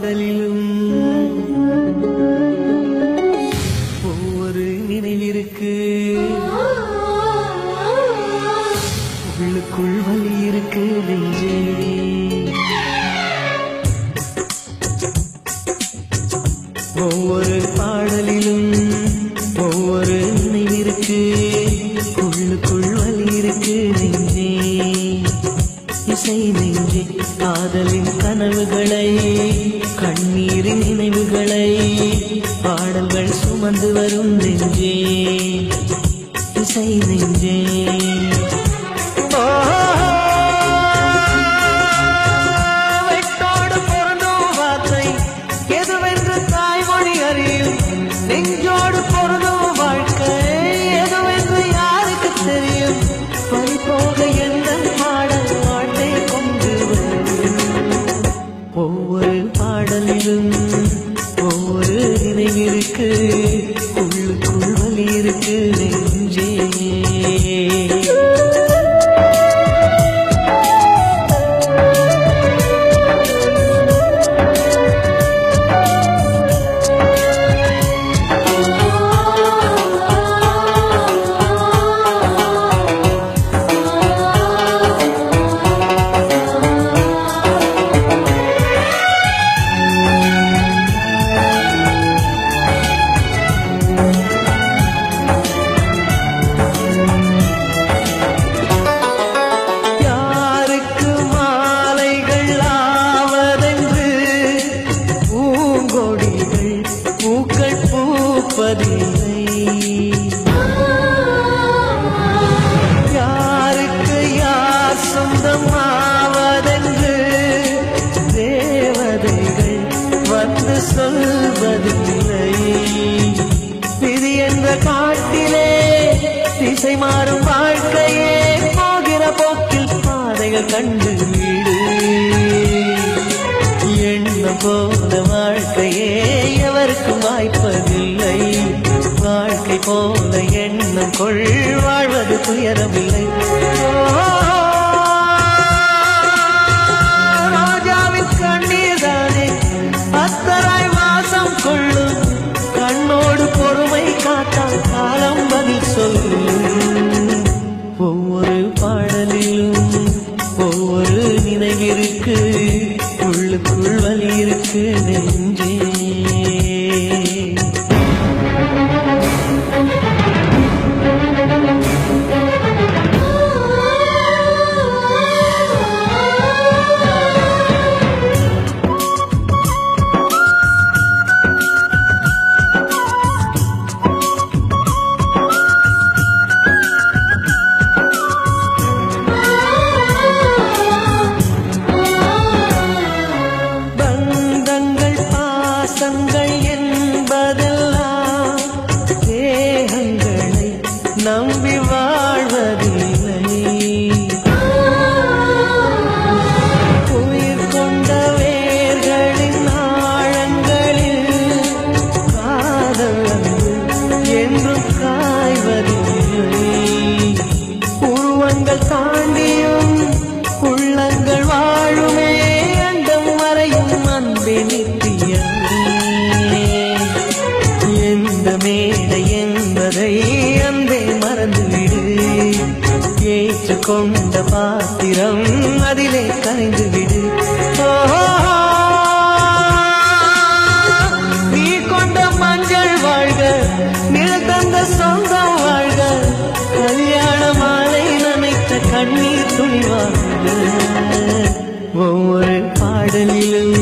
பாடலிலும் ஒவ்வொரு நினைவிருக்கு, உள்ளுக்குள் வலி இருக்கு நெஞ்சே. ஒவ்வொரு பாடலிலும் ஒவ்வொரு நினைவிருக்கு, உள்ளுக்குள் வலி இருக்கு நெஞ்சே. இசை நெஞ்சே காதலின் கனவுகளை, கண்ணீரின் நினைவுகளை பாடல்கள் சுமந்து வரும் நெஞ்சே. இசை நெஞ்சே வெட்டோடு பொருந்தும் வார்த்தை எதுவென்று தாய்மொழி அறியும், நெஞ்சோடு பொருந்தும் வாழ்க்கை எதுவென்று யாருக்கு தெரியும். பறிபோக எந்த பாடல் பாட்டை கொண்டு ஒவ்வொரு பாடலிலும் ஒவ்வொரு நினைவிற்கு, உள்ளுக்குள் வலி இருக்கு நெஞ்சே. யாருக்கு யார் சொந்தமாவதென்று தேவதைகள் வந்து சொல்வதில்லை. விதி என்ற காட்டிலே திசை மாறும் வாழ்க்கையே, போகிற போக்கில் பாதைகள் கண்டு வீடு. எண்ணம் போல வாழ்க்கையே எவருக்கும் வாய்ப்பதில்லை. வாழ்க்கை போல எண்ணம் கொள், வாழ்வது துயரமில்லை. ராஜாவின் கண்ணீர் தானே அத்தராய் வாசம் கொள்ளும், கண்ணோடு பொறுமை காத்தால் காலம் பதில் சொல்லும். ஒவ்வொரு பாடலிலும் ஒவ்வொரு நினைவிற்கு, உள்ளுக்குள் வலி இருக்கு நெஞ்சே. என்பதெல்லாம் தேகங்களை நம்பி வாழ்வதில்லை. உயிர் கொண்ட வேர்களின் ஆழங்களில் காதல் என்றும் காய்வதில்லை. உருவங்கள் தாண்டியும் உள்ளங்கள் வாழுமே, அண்டம் வரையும் அன்பே நித்தியம். எந்த மேடை என்பதை அன்பே மறந்துவிடு, ஏற்றுக்கொண்ட பாத்திரம் அதிலே கரைந்துவிடு. நீ கொண்ட மஞ்சள் வாழ்க, நிழல் தந்த சொந்தம் வாழ்க, கல்யாண மாலை நினைத்த கண்ணீர் துணி வாழ்க. ஒவ்வொரு பாடலிலும்